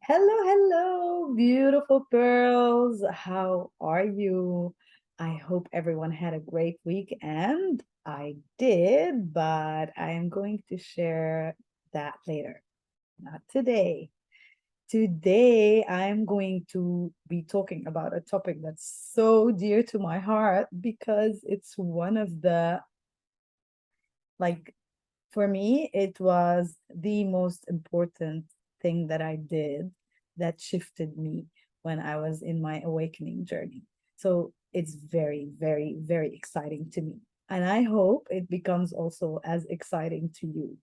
Hello, hello, beautiful pearls. How are you? I hope everyone had a great week, and I did, but I am going to share that later, not today. Today, I'm going to be talking about a topic that's so dear to my heart because it's one of the, like, for me, it was the most important thing that I did that shifted me when I was in my awakening journey. So it's very, very, very exciting to me. And I hope it becomes also as exciting to you.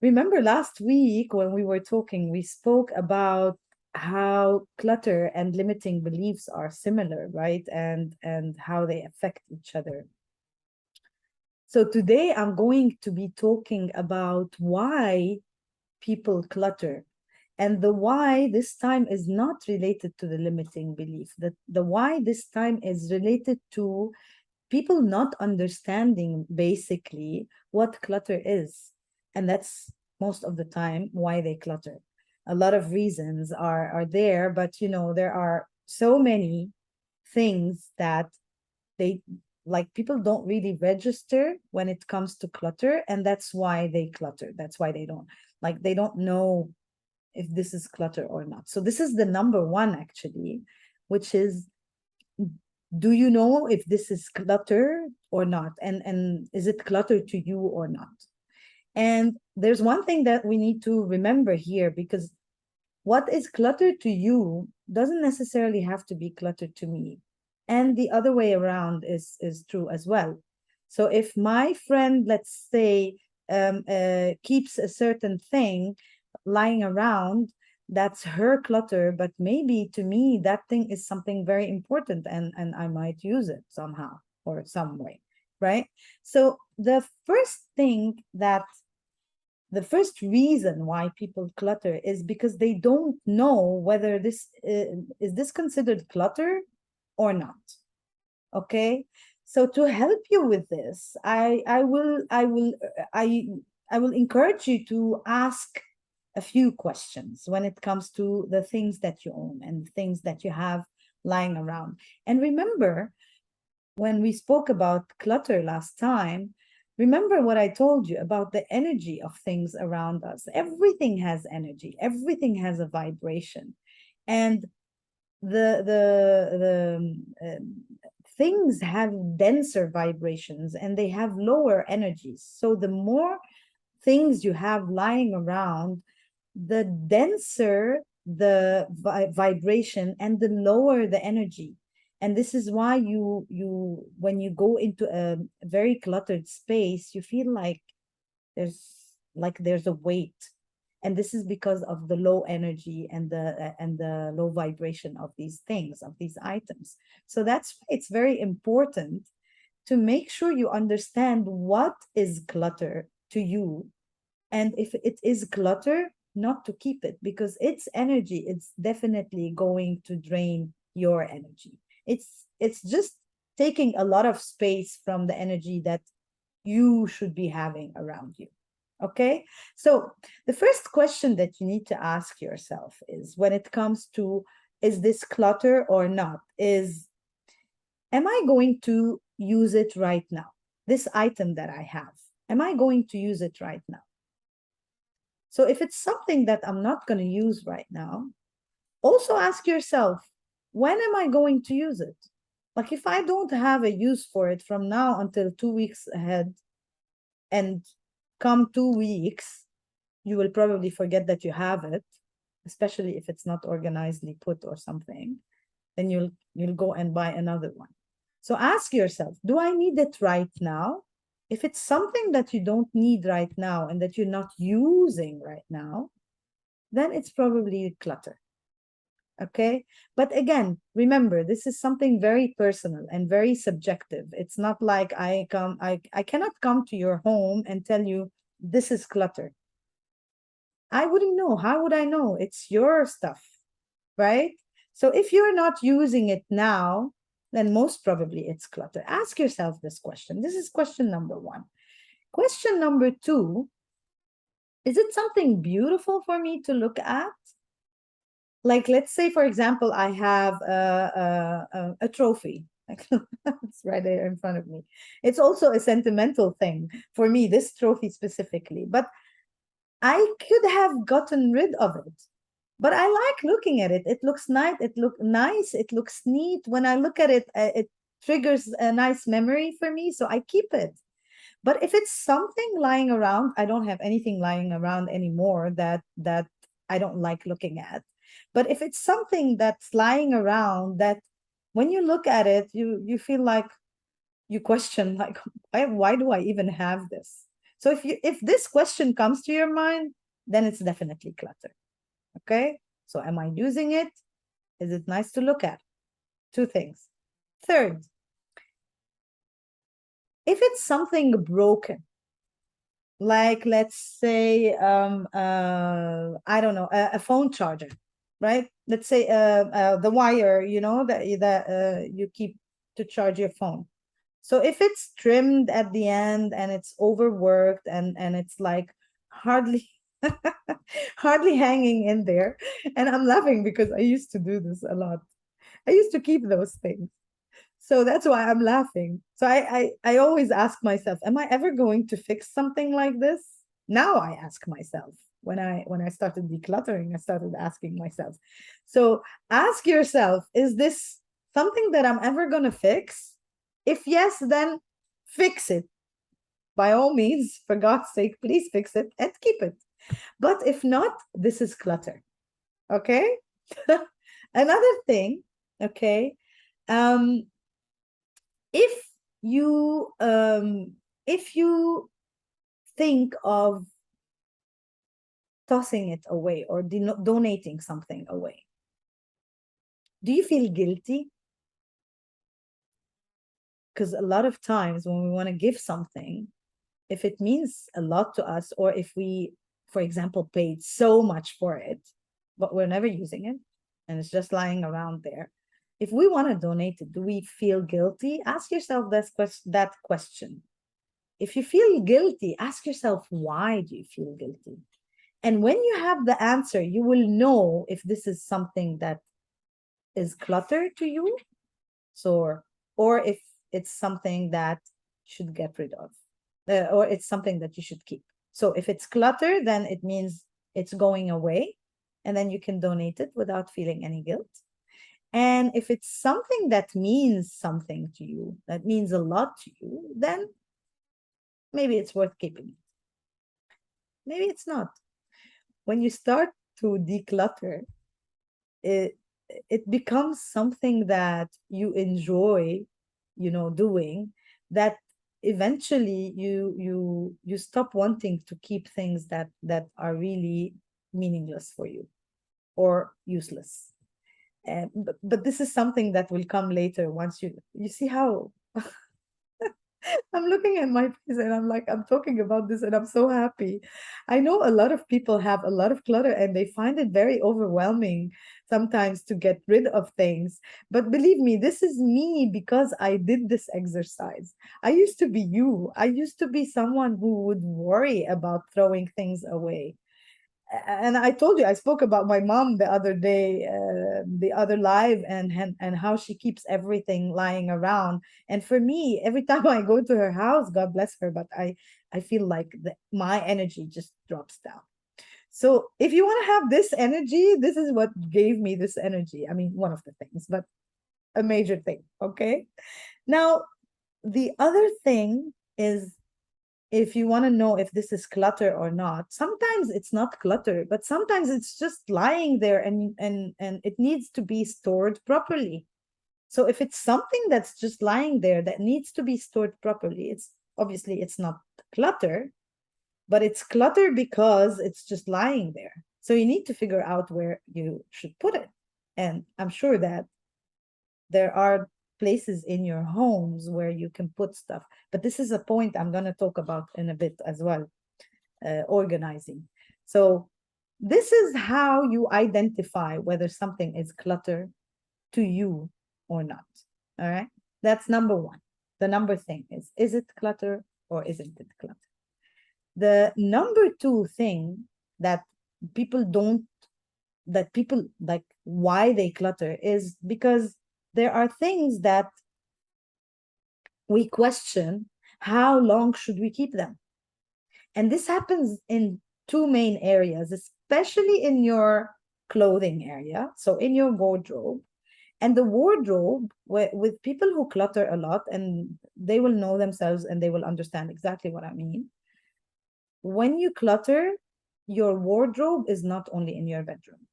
Remember last week when we were talking, we spoke about how clutter and limiting beliefs are similar, right? And how they affect each other. So today I'm going to be talking about why people clutter. And the why this time is not related to the limiting belief. The why this time is related to people not understanding basically what clutter is. And that's most of the time why they clutter. A lot of reasons are there, but there are so many things that they like people don't really register when it comes to clutter, and that's why they clutter. That's why they don't know if this is clutter or not. So this is the number one actually, which is, do you know if this is clutter or not, and is it clutter to you or not? And there's one thing that we need to remember here, because what is clutter to you doesn't necessarily have to be clutter to me. And the other way around is true as well. So if my friend, let's say, keeps a certain thing lying around, that's her clutter, but maybe to me that thing is something very important, and I might use it somehow or some way, right? So the first reason why people clutter is because they don't know whether this is this considered clutter or not. Okay, so to help you with this, I will encourage you to ask a few questions when it comes to the things that you own and things that you have lying around. And remember, when we spoke about clutter last time, remember what I told you about the energy of things around us. Everything has energy, everything has a vibration. And the things have denser vibrations and they have lower energies. So the more things you have lying around, the denser the vibration and the lower the energy. And this is why you when you go into a very cluttered space, you feel like there's a weight, and this is because of the low energy and the low vibration of these things, of these items. So that's why it's very important to make sure you understand what is clutter to you, and if it is clutter, not to keep it, because its energy, it's definitely going to drain your energy. It's just taking a lot of space from the energy that you should be having around you. Okay, so the first question that you need to ask yourself is, when it comes to, is this clutter or not, is, am I going to use it right now? This item that I have, am I going to use it right now? So if it's something that I'm not going to use right now, also ask yourself, when am I going to use it? Like, if I don't have a use for it from now until 2 weeks ahead, and come 2 weeks, you will probably forget that you have it, especially if it's not organizedly put or something. Then you'll go and buy another one. So ask yourself, do I need it right now? If it's something that you don't need right now and that you're not using right now, then it's probably clutter. Okay, but again, remember, this is something very personal and very subjective. It's not like I cannot come to your home and tell you this is clutter. I wouldn't know. How would I know? It's your stuff, right? So if you're not using it now, then most probably it's clutter. Ask yourself this question. This is question number one. Question number two, is it something beautiful for me to look at? Like, let's say, for example, I have a trophy. Like, it's right there in front of me. It's also a sentimental thing for me, this trophy specifically. But I could have gotten rid of it. But I like looking at it. It looks nice. It looks nice. It looks neat. When I look at it, it triggers a nice memory for me. So I keep it. But if it's something lying around, I don't have anything lying around anymore that I don't like looking at. But if it's something that's lying around that when you look at it, you feel like you question like why do I even have this? So if this question comes to your mind, then it's definitely clutter. Okay? So am I using it? Is it nice to look at? Two things. Third, if it's something broken, like let's say I don't know, a phone charger, right? Let's say the wire, that you keep to charge your phone. So if it's trimmed at the end and it's overworked and it's like hardly hardly hanging in there, and I'm laughing because I used to do this a lot. I used to keep those things. So that's why I'm laughing. So I always ask myself, am I ever going to fix something like this? Now I ask myself. When I started decluttering, I started asking myself. So ask yourself, is this something that I'm ever going to fix? If yes, then fix it. By all means, for God's sake, please fix it and keep it. But if not, this is clutter. Okay? Another thing, okay? Um, if you think of tossing it away or donating something away, do you feel guilty? Because a lot of times when we want to give something, if it means a lot to us, or if we, for example, paid so much for it but we're never using it and it's just lying around there, if we want to donate it, do we feel guilty? Ask yourself that question. If you feel guilty, ask yourself, why do you feel guilty? And when you have the answer, you will know if this is something that is clutter to you, so, or if it's something that should get rid of, or it's something that you should keep. So if it's clutter, then it means it's going away, and then you can donate it without feeling any guilt. And if it's something that means something to you, that means a lot to you, then maybe it's worth keeping it. Maybe it's not. When you start to declutter, it it becomes something that you enjoy, doing, that eventually you stop wanting to keep things that are really meaningless for you or useless. And but this is something that will come later once you see how I'm looking at my face and I'm like, I'm talking about this and I'm so happy. I know a lot of people have a lot of clutter and they find it very overwhelming sometimes to get rid of things. But believe me, this is me because I did this exercise. I used to be you. I used to be someone who would worry about throwing things away. And I told you, I spoke about my mom the other day, the other live, and how she keeps everything lying around. And for me, every time I go to her house, God bless her, but I feel like my energy just drops down. So if you want to have this energy, this is what gave me this energy. I mean, one of the things, but a major thing. Okay. Now, the other thing is, if you want to know if this is clutter or not, sometimes it's not clutter, but sometimes it's just lying there and it needs to be stored properly. So if it's something that's just lying there that needs to be stored properly, it's obviously it's not clutter, but it's clutter because it's just lying there. So you need to figure out where you should put it. And I'm sure that there are places in your homes where you can put stuff. But this is a point I'm going to talk about in a bit as well, organizing. So this is how you identify whether something is clutter to you or not. All right. That's number one. The number thing is it clutter or isn't it clutter? The number two thing that people don't that people like why they clutter is because there are things that we question how long should we keep them. And this happens in two main areas, especially in your clothing area, so in your wardrobe. And the wardrobe, with people who clutter a lot, and they will know themselves and they will understand exactly what I mean. When you clutter, your wardrobe is not only in your bedroom,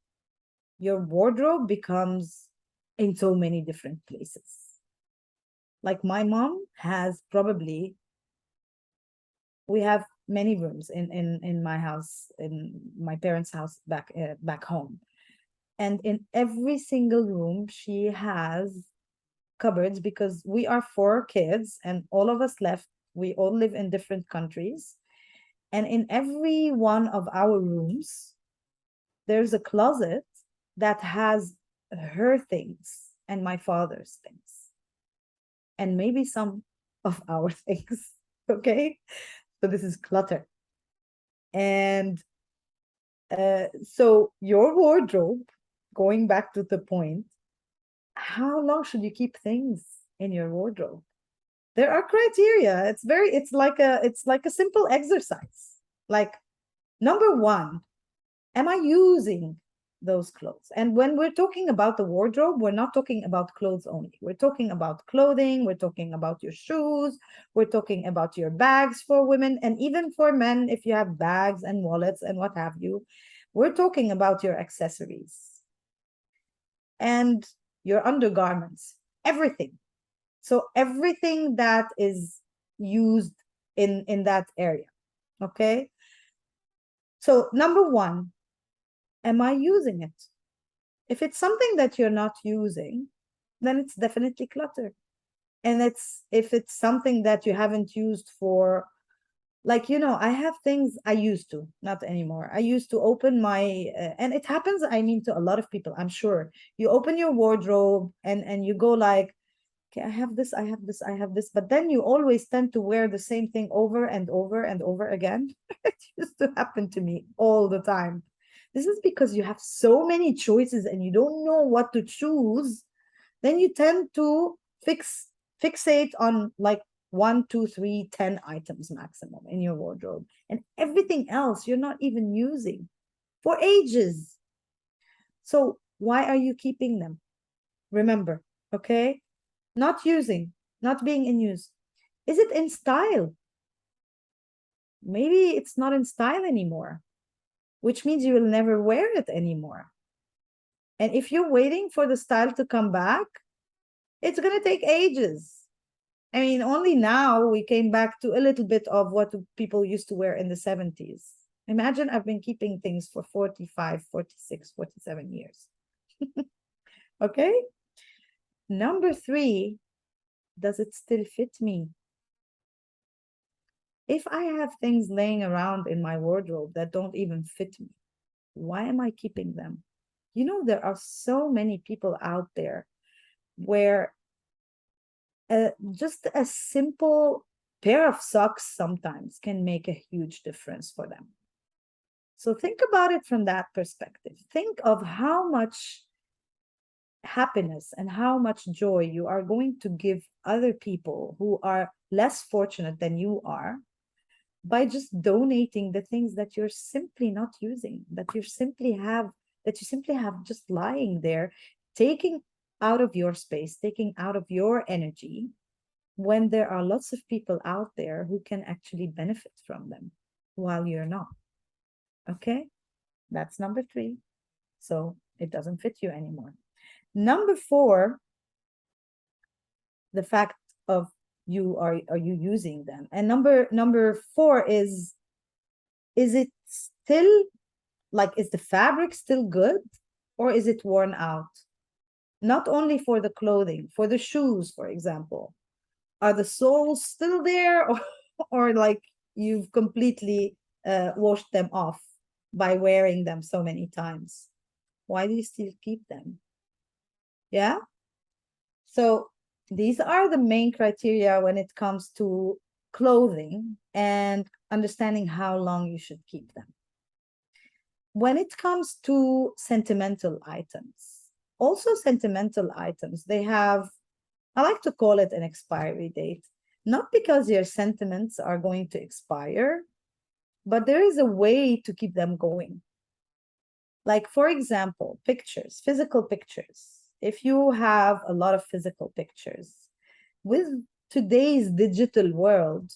your wardrobe becomes in so many different places. Like my mom has probably, we have many rooms in my house, in my parents' house back home. And in every single room, she has cupboards because we are four kids and all of us left. We all live in different countries. And in every one of our rooms, there's a closet that has her things and my father's things, and maybe some of our things. Okay. So this is clutter. And so your wardrobe, going back to the point, how long should you keep things in your wardrobe? There are criteria. It's like a simple exercise. Like, number one, am I using those clothes? And when we're talking about the wardrobe, we're not talking about clothes only. We're talking about clothing, we're talking about your shoes, we're talking about your bags for women, and even for men, if you have bags and wallets and what have you. We're talking about your accessories and your undergarments, everything. So everything that is used in that area. Okay. So number one, am I using it? If it's something that you're not using, then it's definitely clutter. And it's if it's something that you haven't used for, like, I have things I used to, not anymore. I used to open my, and it happens, I mean, to a lot of people, I'm sure. You open your wardrobe and you go like, okay, I have this, I have this, I have this, but then you always tend to wear the same thing over and over and over again. It used to happen to me all the time. This is because you have so many choices and you don't know what to choose. Then you tend to fixate on like one, two, three, 10 items maximum in your wardrobe, and everything else you're not even using for ages. So why are you keeping them? Remember, okay? Not using, not being in use. Is it in style? Maybe it's not in style anymore, which means you will never wear it anymore. And if you're waiting for the style to come back, it's going to take ages. I mean, only now we came back to a little bit of what people used to wear in the 70s. Imagine I've been keeping things for 45, 46, 47 years. Okay. Number three, does it still fit me? If I have things laying around in my wardrobe that don't even fit me, why am I keeping them? There are so many people out there where just a simple pair of socks sometimes can make a huge difference for them. So think about it from that perspective. Think of how much happiness and how much joy you are going to give other people who are less fortunate than you are by just donating the things that you're simply not using, that you simply have just lying there, taking out of your space, taking out of your energy, when there are lots of people out there who can actually benefit from them while you're not. Okay, that's number three. So it doesn't fit you anymore. Number four, the fact of are you using them? And number four is it still, like, is the fabric still good, or is it worn out? Not only for the clothing, for the shoes, for example, are the soles still there, or like you've completely washed them off by wearing them so many times? Why do you still keep them? Yeah. So these are the main criteria when it comes to clothing and understanding how long you should keep them. when it comes to sentimental items, also sentimental items, they have, I like to call it an expiry date, not because your sentiments are going to expire, but there is a way to keep them going. Like, for example, pictures, physical pictures. If you have a lot of physical pictures, with today's digital world,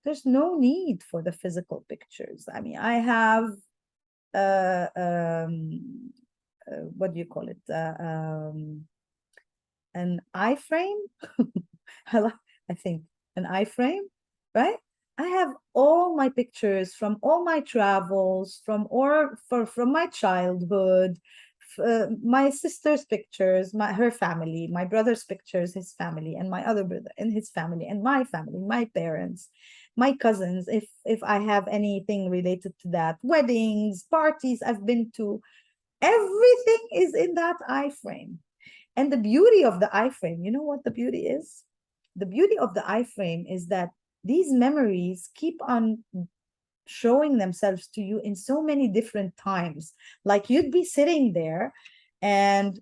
there's no need for the physical pictures. I mean, I have uh, um, what do you call it? An iframe. I think an iframe, right? I have all my pictures from all my travels, from my childhood, my sister's pictures, her family, my brother's pictures, his family, and my other brother and his family, and my family, my parents, my cousins. If I have anything related to that, weddings, parties I've been to, everything is in that iframe. And the beauty of the iframe, you know what the beauty is? The beauty of the iframe is that these memories keep on showing themselves to you in so many different times. Like you'd be sitting there and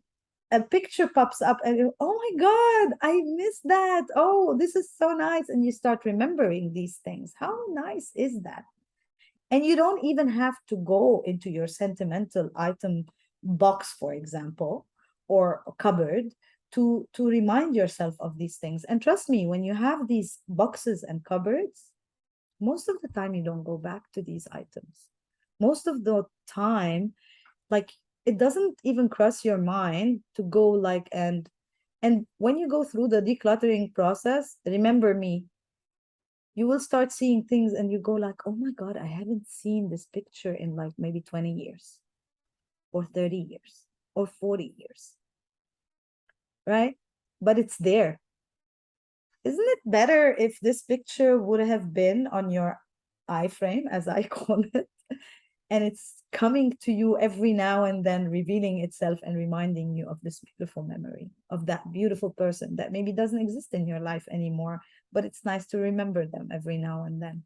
a picture pops up and you, oh my God, I missed that. Oh, this is so nice. And you start remembering these things. How nice is that? And you don't even have to go into your sentimental item box, for example, or a cupboard to remind yourself of these things. And trust me, when you have these boxes and cupboards, most of the time you don't go back to these items. Most of the time, like it doesn't even cross your mind to go like and when you go through the decluttering process, remember me, you will start seeing things and you go like, oh my God, I haven't seen this picture in like maybe 20 years or 30 years or 40 years, right? But it's there. Isn't it better if this picture would have been on your iframe, as I call it, and it's coming to you every now and then, revealing itself and reminding you of this beautiful memory of that beautiful person that maybe doesn't exist in your life anymore, but it's nice to remember them every now and then.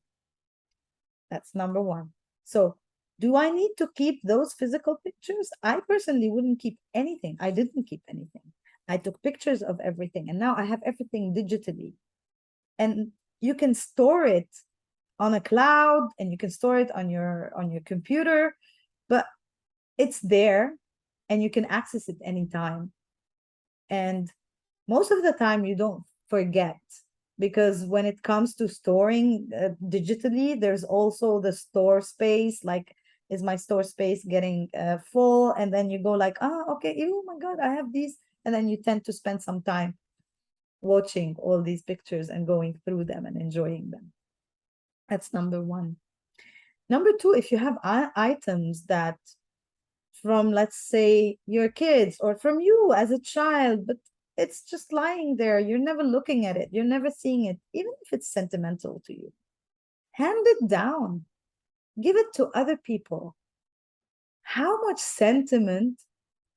That's number one. So, do I need to keep those physical pictures? I personally wouldn't keep anything. I didn't keep anything. I took pictures of everything, and now I have everything digitally. And you can store it on a cloud, and you can store it on your computer, but it's there, and you can access it anytime. And most of the time, you don't forget because when it comes to storing digitally, there's also the store space. Like, is my store space getting full? And then you go like, oh, okay, oh my God, I have these. And then you tend to spend some time watching all these pictures and going through them and enjoying them. That's number one. Number two, if you have items that from, let's say, your kids or from you as a child, but it's just lying there. You're never looking at it. You're never seeing it, even if it's sentimental to you. Hand it down. Give it to other people. How much sentiment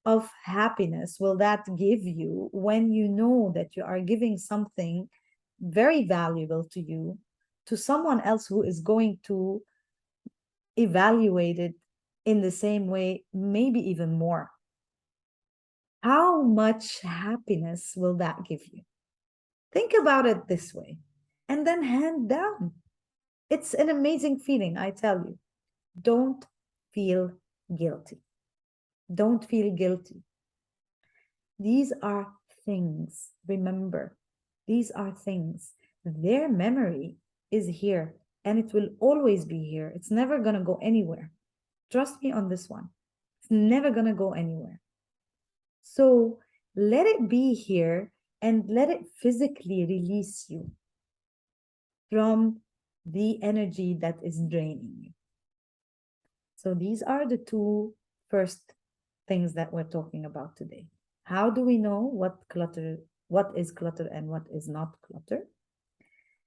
of happiness will that give you when you know that you are giving something very valuable to you to someone else who is going to evaluate it in the same way, maybe even more? How much happiness will that give you? Think about it this way and then hand down. It's an amazing feeling, I tell you. Don't feel guilty. Don't feel guilty. These are things. Remember, these are things. Their memory is here and it will always be here. It's never going to go anywhere. Trust me on this one. It's never going to go anywhere. So let it be here and let it physically release you from the energy that is draining you. So these are the two first things that we're talking about today. How do we know what is clutter and what is not clutter?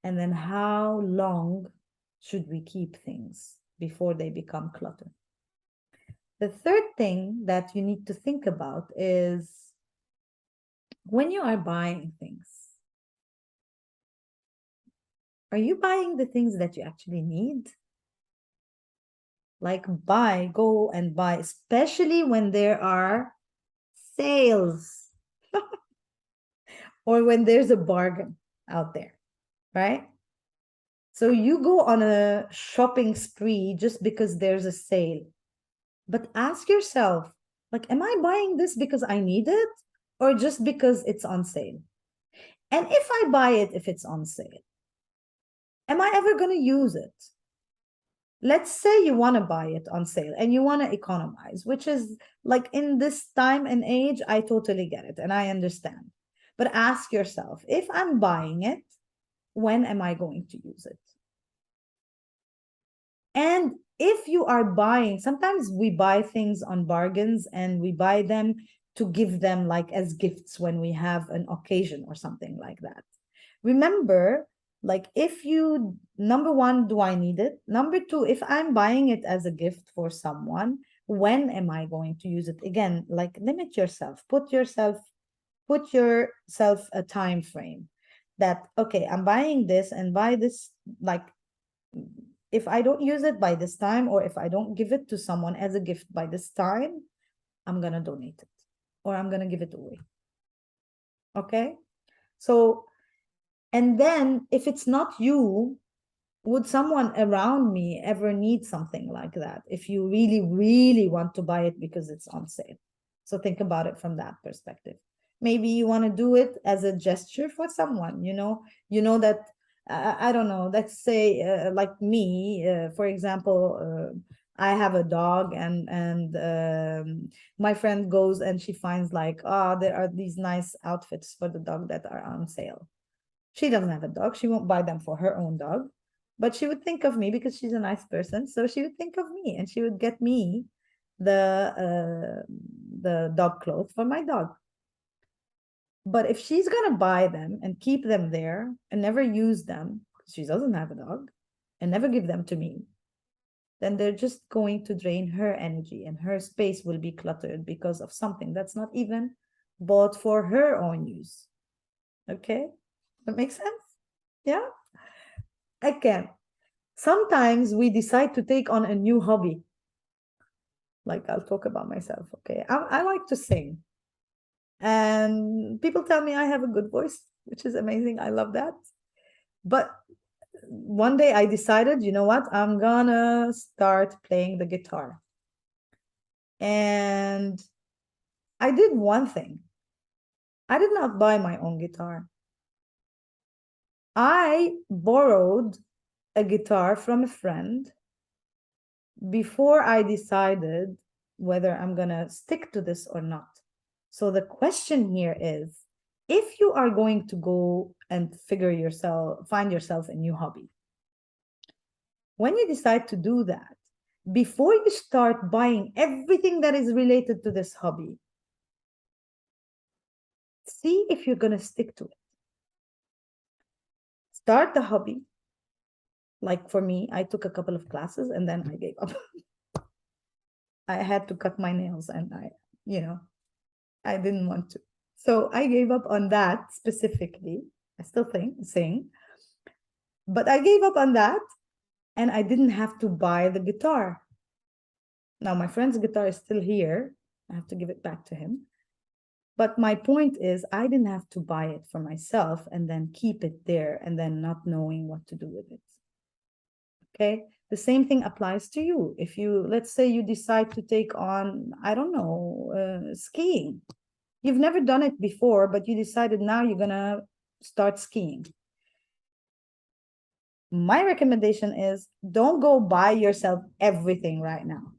And then how long should we keep things before they become clutter? The third thing that you need to think about is when you are buying things, are you buying the things that you actually need? Like buy, go and buy, especially when there are sales or when there's a bargain out there, right? So you go on a shopping spree just because there's a sale. But ask yourself, like, am I buying this because I need it or just because it's on sale? And if I buy it, if it's on sale, am I ever going to use it? Let's say you want to buy it on sale and you want to economize, which is like in this time and age, I totally get it and I understand. But ask yourself, if I'm buying it, when am I going to use it? And if you are buying, sometimes we buy things on bargains and we buy them to give them like as gifts when we have an occasion or something like that. Remember, like if you, number one, do I need it? Number two, if I'm buying it as a gift for someone, when am I going to use it? Again, like limit yourself, put yourself a time frame that, okay, I'm buying this and buy this, like if I don't use it by this time, or if I don't give it to someone as a gift by this time, I'm going to donate it or I'm going to give it away. Okay. So, and then if it's not you, would someone around me ever need something like that if you really, really want to buy it because it's on sale? So think about it from that perspective. Maybe you want to do it as a gesture for someone, that I don't know, let's say like me, for example, I have a dog and my friend goes and she finds like, there are these nice outfits for the dog that are on sale. She doesn't have a dog. She won't buy them for her own dog, but she would think of me because she's a nice person. So she would think of me and she would get me the dog clothes for my dog. But if she's gonna buy them and keep them there and never use them, because she doesn't have a dog, and never give them to me, then they're just going to drain her energy and her space will be cluttered because of something that's not even bought for her own use. Okay? That makes sense? Yeah? Again, sometimes we decide to take on a new hobby. Like I'll talk about myself. Okay. I like to sing. And people tell me I have a good voice, which is amazing. I love that. But one day I decided, you know what? I'm gonna start playing the guitar. And I did one thing. I did not buy my own guitar. I borrowed a guitar from a friend before I decided whether I'm going to stick to this or not. So the question here is, if you are going to go and find yourself a new hobby, when you decide to do that, before you start buying everything that is related to this hobby, see if you're going to stick to it. Start the hobby. Like for me, I took a couple of classes and then I gave up. I had to cut my nails and I didn't want to. So I gave up on that specifically. I still sing, but I gave up on that and I didn't have to buy the guitar. Now my friend's guitar is still here. I have to give it back to him. But my point is, I didn't have to buy it for myself and then keep it there and then not knowing what to do with it. Okay. The same thing applies to you. If you, let's say you decide to take on, I don't know, skiing. You've never done it before, but you decided now you're going to start skiing. My recommendation is don't go buy yourself everything right now.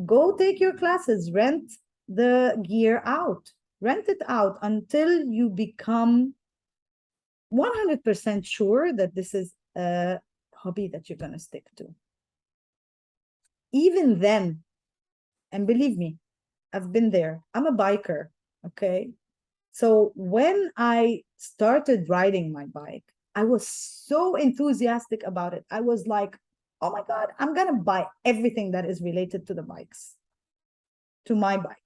Go take your classes, rent the gear out, rent it out until you become 100% sure that this is a hobby that you're going to stick to. Even then, and believe me, I've been there. I'm a biker, okay? So when I started riding my bike, I was so enthusiastic about it. I was like, oh my God, I'm going to buy everything that is related to the bikes, to my bike.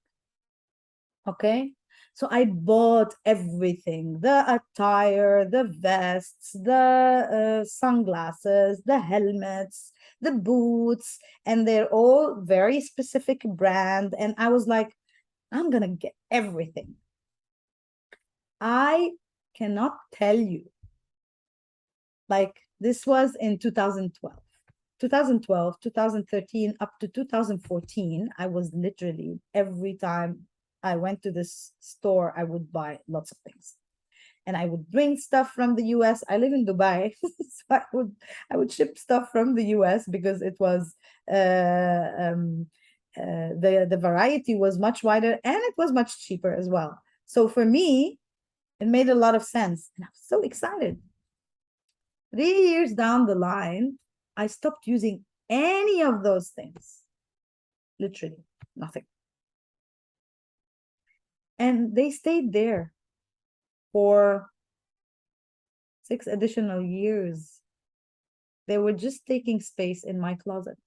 Okay. So I bought everything, the attire, the vests, the sunglasses, the helmets, the boots, and they're all very specific brand. And I was like, I'm gonna get everything. I cannot tell you, like, this was in 2012. 2012, 2013, up to 2014, I was literally, every time I went to this store, I would buy lots of things. And I would bring stuff from the US. I live in Dubai, so I would ship stuff from the US because it was the variety was much wider and it was much cheaper as well. So for me, it made a lot of sense, and I was so excited. 3 years down the line, I stopped using any of those things. Literally nothing. And they stayed there for 6 additional years. They were just taking space in my closet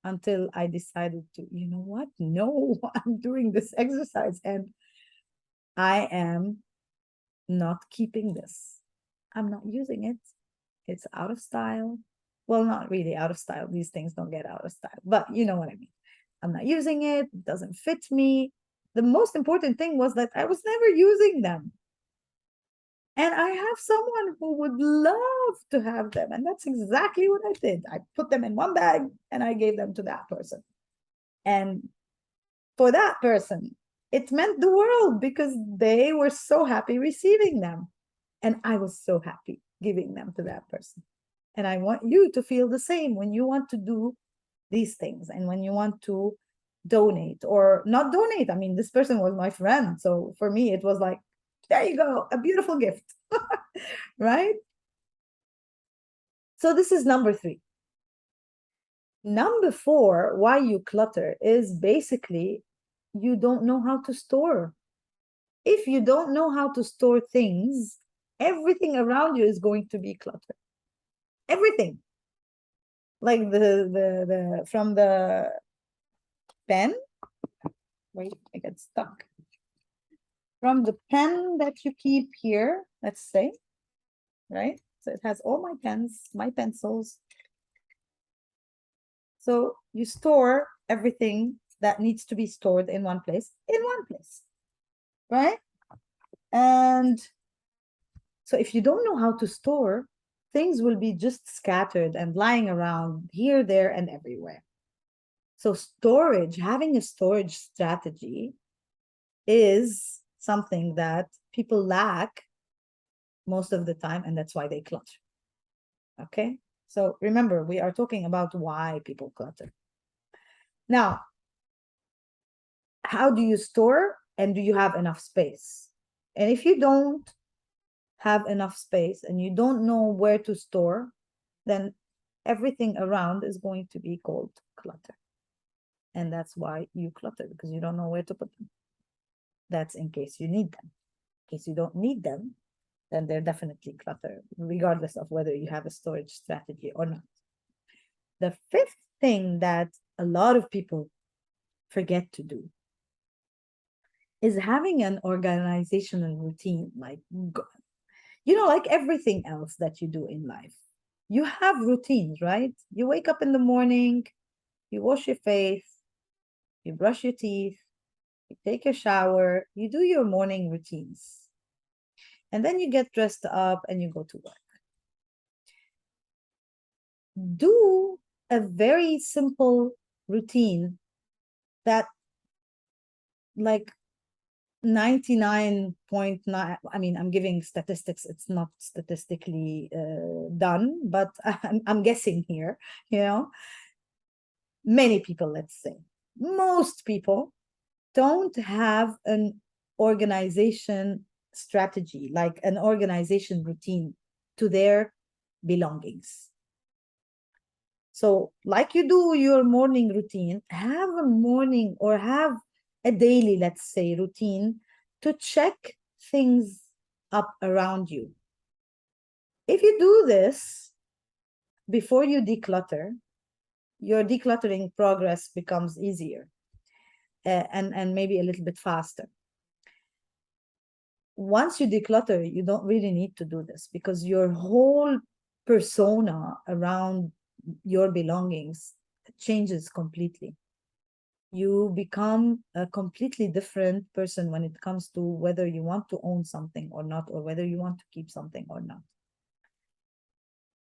until I decided to, you know what? No, I'm doing this exercise and I am not keeping this. I'm not using it. It's out of style. Well, not really out of style. These things don't get out of style, but you know what I mean. I'm not using it. It doesn't fit me. The most important thing was that I was never using them. And I have someone who would love to have them. And that's exactly what I did. I put them in one bag and I gave them to that person. And for that person, it meant the world because they were so happy receiving them. And I was so happy giving them to that person. And I want you to feel the same when you want to do these things and when you want to donate or not donate. I mean, this person was my friend. So for me, it was like, there you go, a beautiful gift, right? So this is number 3. Number 4, why you clutter is basically you don't know how to store. If you don't know how to store things, everything around you is going to be cluttered. Everything. Like the from the pen. Wait, I get stuck. From the pen that you keep here, let's say, right? So it has all my pens, my pencils. So you store everything that needs to be stored in one place, right? And so if you don't know how to store, things will be just scattered and lying around here, there, and everywhere. So storage, having a storage strategy is something that people lack most of the time, and that's why they clutter. Okay? So remember, we are talking about why people clutter. Now, how do you store and do you have enough space? And if you don't have enough space and you don't know where to store, then everything around is going to be called clutter. And that's why you clutter, because you don't know where to put them. That's in case you need them. In case you don't need them, then they're definitely clutter, regardless of whether you have a storage strategy or not. The 5th thing that a lot of people forget to do is having an organizational routine. Like, like everything else that you do in life, you have routines, right? You wake up in the morning, you wash your face, you brush your teeth, you take a shower, you do your morning routines. And then you get dressed up and you go to work. Do a very simple routine that, like, 99.9, I mean, I'm giving statistics, it's not statistically done, but I'm guessing here, many people, let's say, most people don't have an organization strategy, like an organization routine to their belongings. So, like you do your morning routine, have a morning or have a daily, let's say, routine to check things up around you. If you do this before you declutter, your decluttering progress becomes easier and maybe a little bit faster. Once you declutter, you don't really need to do this because your whole persona around your belongings changes completely. You become a completely different person when it comes to whether you want to own something or not, or whether you want to keep something or not.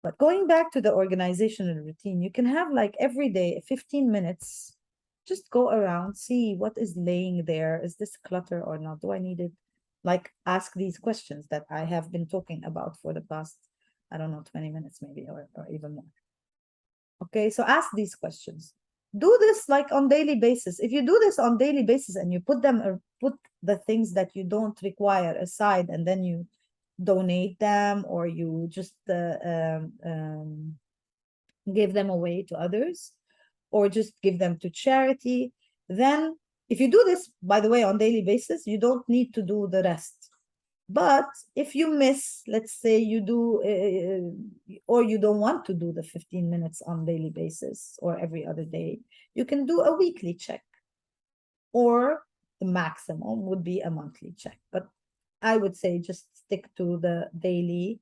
But going back to the organizational routine, you can have like every day 15 minutes, just go around, see what is laying there. Is this clutter or not? Do I need it? Like ask these questions that I have been talking about for the past, I don't know, 20 minutes maybe, or even more. Okay, so ask these questions. Do this like on daily basis. If you do this on daily basis and you put the things that you don't require aside, and then you donate them, or you just give them away to others, or just give them to charity, then if you do this, by the way, on daily basis, you don't need to do the rest. But if you miss, let's say you do, or you don't want to do the 15 minutes on daily basis or every other day, you can do a weekly check, or the maximum would be a monthly check. But I would say just stick to the daily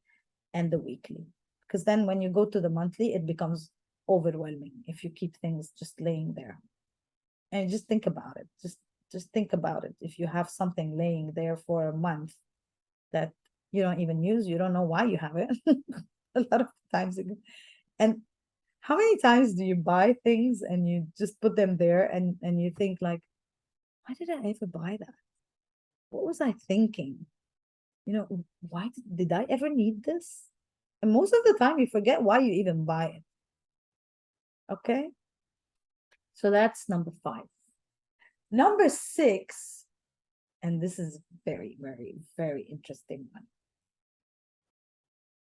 and the weekly, because then when you go to the monthly, it becomes overwhelming if you keep things just laying there. And just think about it. Just think about it. If you have something laying there for a month that you don't even use, you don't know why you have it. A lot of times. And how many times do you buy things and you just put them there, and you think like, why did I ever buy that? What was I thinking? Why did I ever need this? And most of the time you forget why you even buy it. Okay. So that's number 5. Number 6, and this is very, very, very interesting one.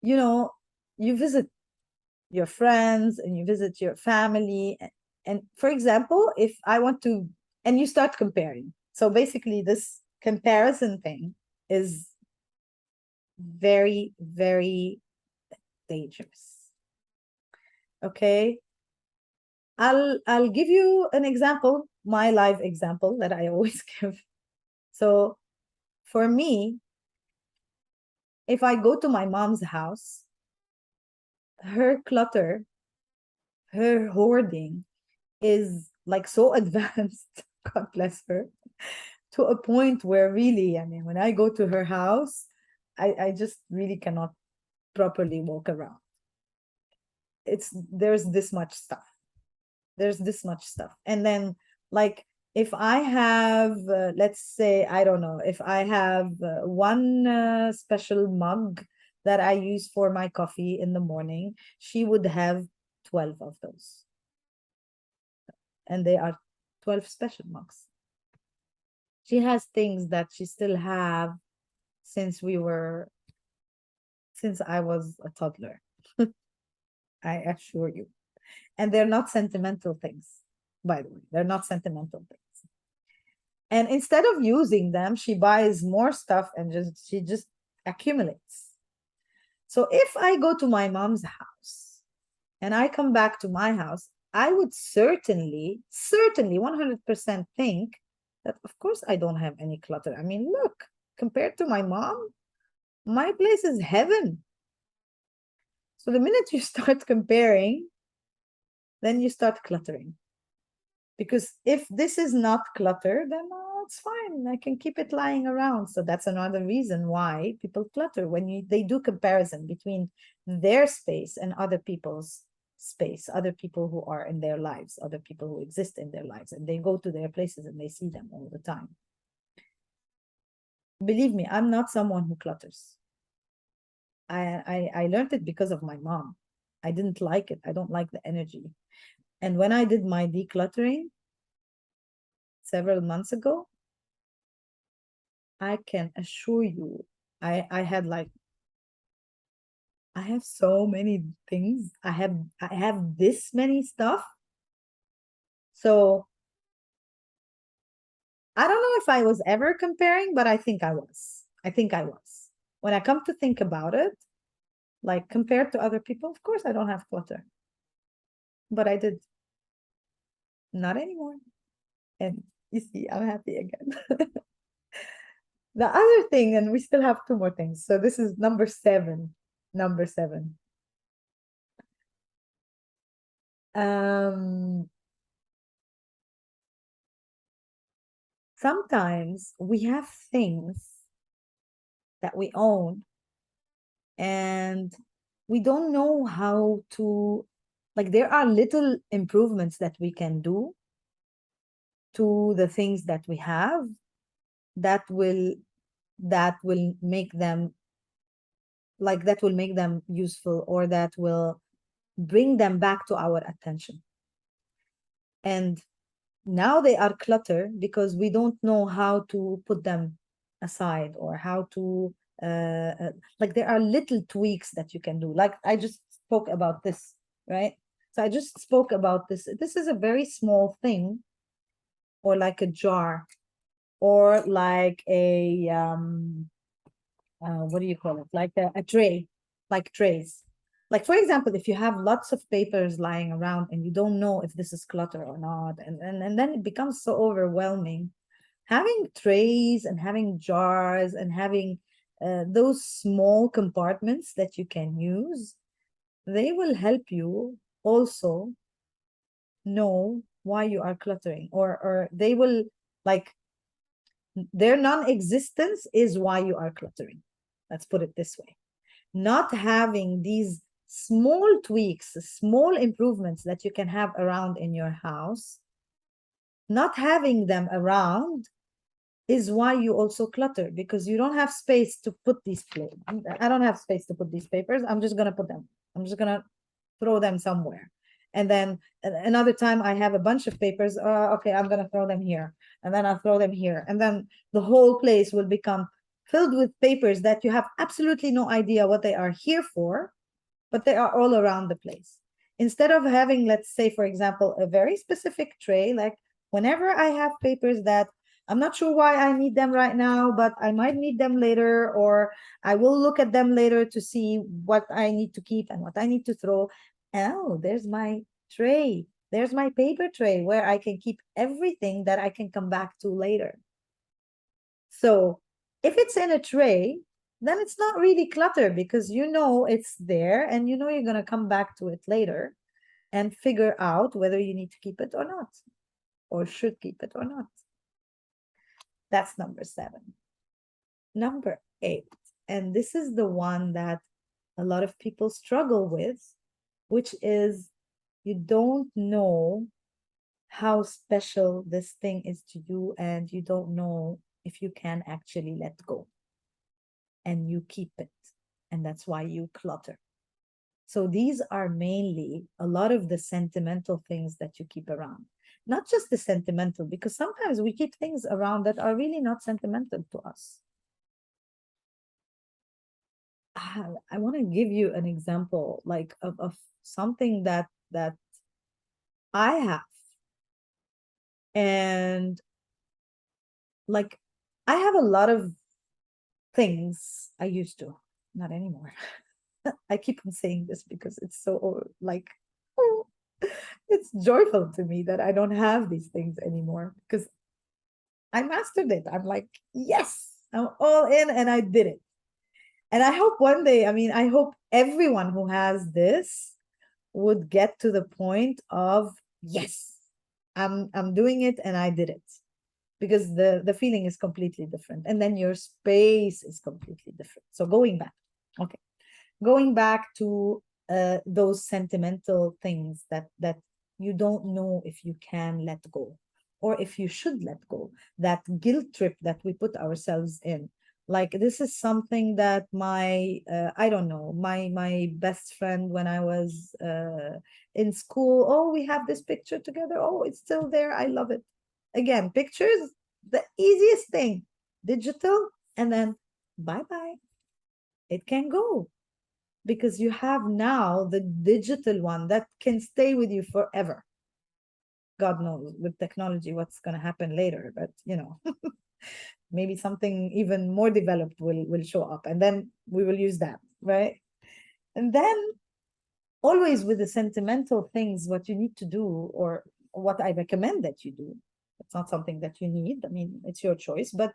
You know, you visit your friends and you visit your family. And for example, if I want to, and you start comparing. So basically, this comparison thing is very, very dangerous. Okay. I'll give you an example, my live example that I always give. So for me, if I go to my mom's house, her clutter, her hoarding is like so advanced, God bless her, to a point where really, I mean, when I go to her house, I just really cannot properly walk around. There's this much stuff. There's this much stuff. And then, like, if I have, let's say, I don't know, if I have one special mug that I use for my coffee in the morning, she would have 12 of those. And they are 12 special mugs. She has things that she still have since since I was a toddler. I assure you. And they're not sentimental things, by the way. They're not sentimental things. And instead of using them, she buys more stuff and she just accumulates. So if I go to my mom's house and I come back to my house, I would certainly 100% think that, of course, I don't have any clutter. I mean, look, compared to my mom, my place is heaven. So the minute you start comparing, then you start cluttering. Because if this is not clutter, then it's fine. I can keep it lying around. So that's another reason why people clutter, when they do comparison between their space and other people's space, other people who are in their lives, other people who exist in their lives, and they go to their places and they see them all the time. Believe me, I'm not someone who clutters. I learned it because of my mom. I didn't like it. I don't like the energy. And when I did my decluttering several months ago, I can assure you, I had like, I have so many things. I have this many stuff. So I don't know if I was ever comparing, but I think I was. I think I was. When I come to think about it, like compared to other people, of course I don't have clutter. But I did. Not anymore. And you see, I'm happy again. The other thing, and we still have 2 more things. So this is number 7. Number 7. Um, Sometimes we have things that we own and we don't know how to, like, there are little improvements that we can do to the things that we have that will make them, like, that will make them useful, or that will bring them back to our attention. And now they are clutter because we don't know how to put them aside, or how to like, there are little tweaks that you can do. Like, I just spoke about this, right? So I just spoke about this. This is a very small thing, or like a jar, or like a what do you call it, like a tray, like trays. Like, for example, if you have lots of papers lying around and you don't know if this is clutter or not, and then it becomes so overwhelming. Having trays and having jars and having those small compartments that you can use, they will help you also know why you are cluttering, or they will, like, their non-existence is why you are cluttering. Let's put it this way. Not having these small tweaks, small improvements that you can have around in your house, not having them around is why you also clutter, because you don't have space to put these papers. I don't have space to put these papers. I'm just going to put them. I'm just going to throw them somewhere. And then another time I have a bunch of papers. Okay, I'm going to throw them here. And then I'll throw them here. And then the whole place will become filled with papers that you have absolutely no idea what they are here for, but they are all around the place. Instead of having, let's say, for example, a very specific tray, like, whenever I have papers that I'm not sure why I need them right now, but I might need them later, or I will look at them later to see what I need to keep and what I need to throw. Oh, there's my tray. There's my paper tray where I can keep everything that I can come back to later. So if it's in a tray, then it's not really clutter, because you know it's there and you know you're going to come back to it later and figure out whether you need to keep it or not, or should keep it or not. That's number 7. Number 8, and this is the one that a lot of people struggle with, which is you don't know how special this thing is to you, and you don't know if you can actually let go, and you keep it. And that's why you clutter. So these are mainly a lot of the sentimental things that you keep around. Not just the sentimental, because sometimes we keep things around that are really not sentimental to us. I want to give you an example, like, of something that I have. And, like, I have a lot of things. I used to, not anymore. I keep on saying this because it's so, like, oh, it's joyful to me that I don't have these things anymore, because I mastered it. I'm like, yes, I'm all in and I did it. And I hope one day, I mean, I hope everyone who has this would get to the point of, yes, I'm doing it and I did it. Because the feeling is completely different. And then your space is completely different. So going back, okay. Going back to those sentimental things that you don't know if you can let go, or if you should let go, that guilt trip that we put ourselves in. Like, this is something that my I don't know, my best friend, when I was in school, oh, we have this picture together, oh, it's still there, I love it. Again, pictures, the easiest thing, digital, and then bye bye, it can go, because you have now the digital one that can stay with you forever. God knows with technology what's going to happen later, but maybe something even more developed will show up, and then we will use that, right? And then, always with the sentimental things, what you need to do, or what I recommend that you do, it's not something that you need, I mean, it's your choice, but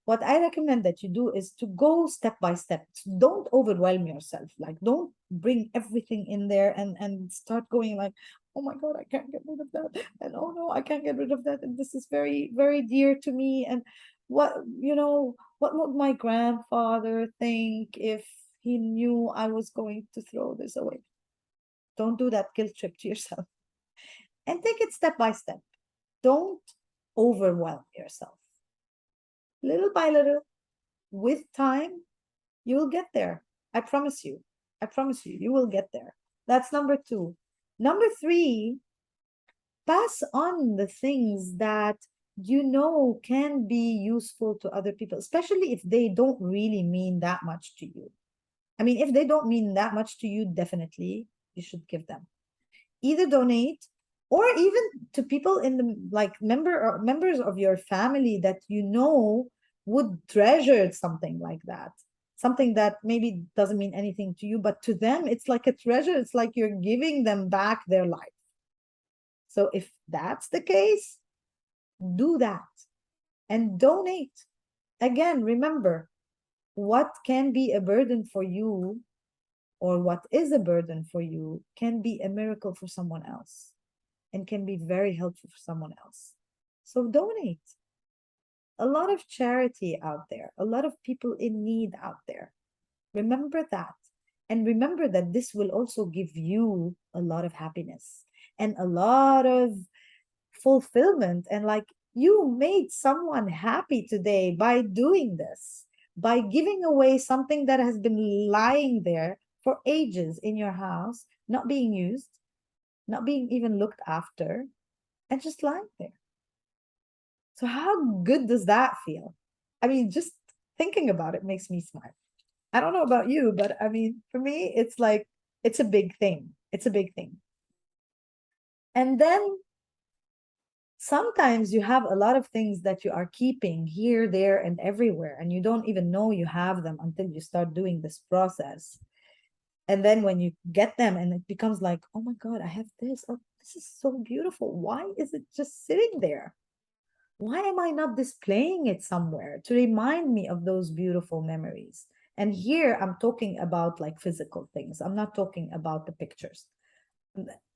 what I recommend that you do is to go step by step. Don't overwhelm yourself. Like, don't bring everything in there and start going like, oh my God, I can't get rid of that. And oh no, I can't get rid of that. And this is very, very dear to me. And what, what would my grandfather think if he knew I was going to throw this away? Don't do that guilt trip to yourself. And take it step by step. Don't overwhelm yourself. Little by little, with time, you will get there. I promise you. I promise you, you will get there. That's number two. Number three, pass on the things that you know can be useful to other people, especially if they don't really mean that much to you. I mean, if they don't mean that much to you, definitely you should give them. Either donate or even to people in the like members of your family that you know would treasure something like that, something that maybe doesn't mean anything to you, but to them it's like a treasure. It's like you're giving them back their life. So if that's the case, do that and donate. Again, remember, what can be a burden for you, or what is a burden for you, can be a miracle for someone else and can be very helpful for someone else. So donate. A lot of charity out there, a lot of people in need out there. Remember that. And remember that this will also give you a lot of happiness and a lot of fulfillment. And like, you made someone happy today by doing this, by giving away something that has been lying there for ages in your house, not being used, not being even looked after, and just lying there. So, how good does that feel? I mean, just thinking about it makes me smile. I don't know about you, but I mean, for me, it's like, it's a big thing. It's a big thing. And then sometimes you have a lot of things that you are keeping here, there, and everywhere, and you don't even know you have them until you start doing this process. And then when you get them and it becomes like, oh my God, I have this. Oh, this is so beautiful. Why is it just sitting there? Why am I not displaying it somewhere to remind me of those beautiful memories? And here I'm talking about like physical things. I'm not talking about the pictures.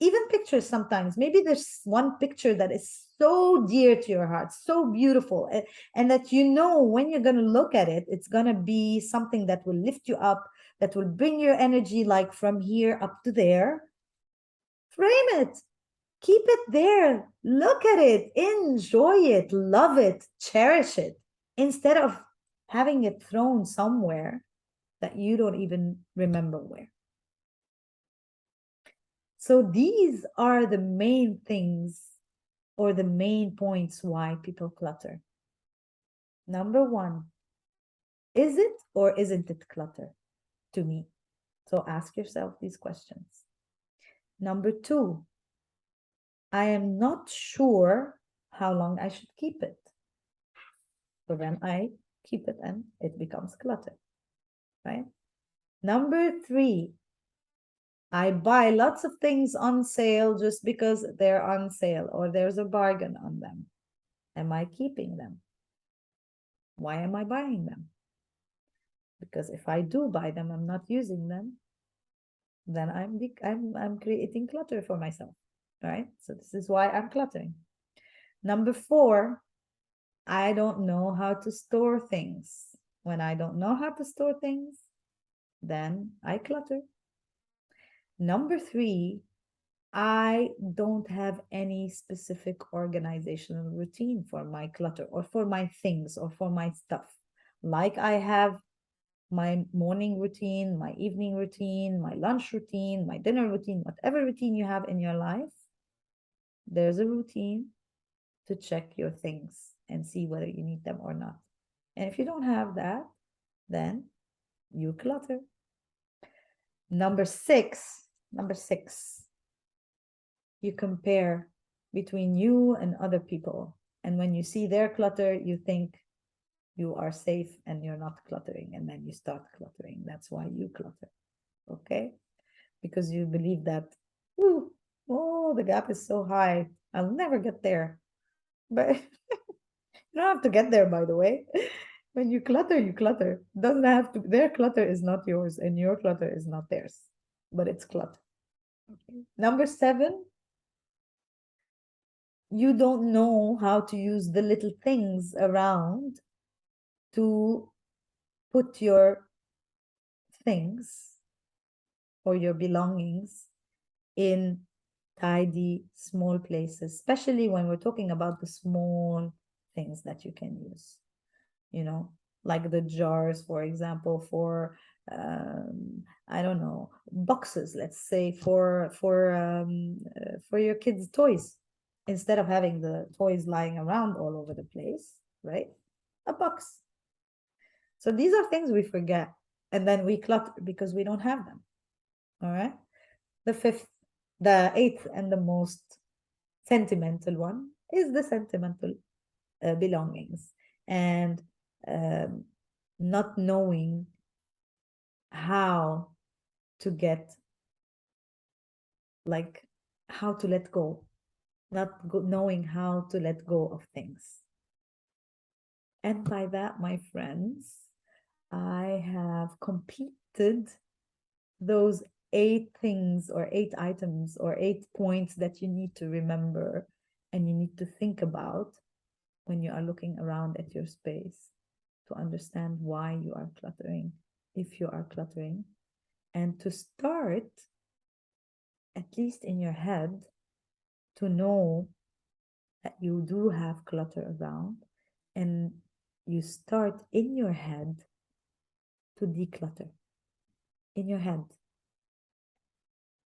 Even pictures sometimes, maybe there's one picture that is so dear to your heart, so beautiful, and that you know when you're going to look at it, it's going to be something that will lift you up, that will bring your energy like from here up to there. Frame it, keep it there, look at it, enjoy it, love it, cherish it, instead of having it thrown somewhere that you don't even remember where. So these are the main things or the main points why people clutter. Number one, is it or isn't it clutter to me? So ask yourself these questions. Number two, I am not sure how long I should keep it. So then I keep it and it becomes clutter, right? Number three, I buy lots of things on sale just because they're on sale or there's a bargain on them. Am I keeping them? Why am I buying them? Because if I do buy them, I'm not using them, then I'm creating clutter for myself, right? So this is why I'm cluttering. Number four, I don't know how to store things. When I don't know how to store things, then I clutter. Number three, I don't have any specific organizational routine for my clutter or for my things or for my stuff. Like I have my morning routine, my evening routine, my lunch routine, my dinner routine, whatever routine you have in your life, there's a routine to check your things and see whether you need them or not. And if you don't have that, then you clutter. Number six, you compare between you and other people. And when you see their clutter, you think you are safe and you're not cluttering. And then you start cluttering. That's why you clutter. Okay? Because you believe that, ooh, oh, the gap is so high. I'll never get there. But you don't have to get there, by the way. When you clutter, you clutter. Doesn't have to, their clutter is not yours and your clutter is not theirs, but it's clutter. Okay. Number seven, you don't know how to use the little things around to put your things or your belongings in tidy, small places, especially when we're talking about the small things that you can use, you know, like the jars, for example, for I don't know, boxes, let's say, for your kids' toys, instead of having the toys lying around all over the place, right? A box. So these are things we forget, and then we clutter because we don't have them. All right. The fifth, the eighth, and the most sentimental one is the sentimental belongings, and um, not knowing how to get, like, how to let go, not knowing how to let go of things. And by that, my friends, I have completed those eight things or eight items or eight points that you need to remember and you need to think about when you are looking around at your space to understand why you are cluttering, if you are cluttering, and to start, at least in your head, to know that you do have clutter around, and you start in your head to declutter. In your head.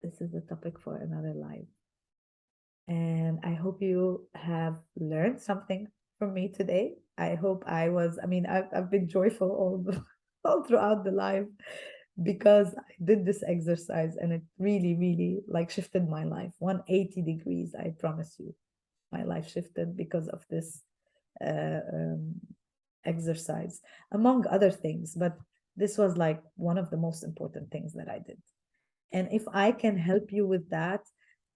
This is a topic for another live. And I hope you have learned something from me today. I hope I was, I mean, I've been joyful all throughout the live because I did this exercise and it really, really like shifted my life 180 degrees. I promise you, my life shifted because of this uh, um, exercise, among other things. But this was like one of the most important things that I did. And if I can help you with that,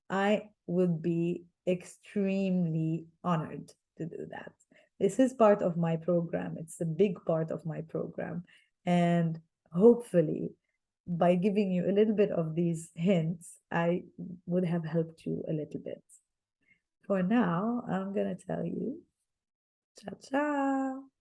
I would be extremely honored to do that. This is part of my program. It's a big part of my program. And hopefully, by giving you a little bit of these hints, I would have helped you a little bit. For now, I'm going to tell you, ciao, ciao.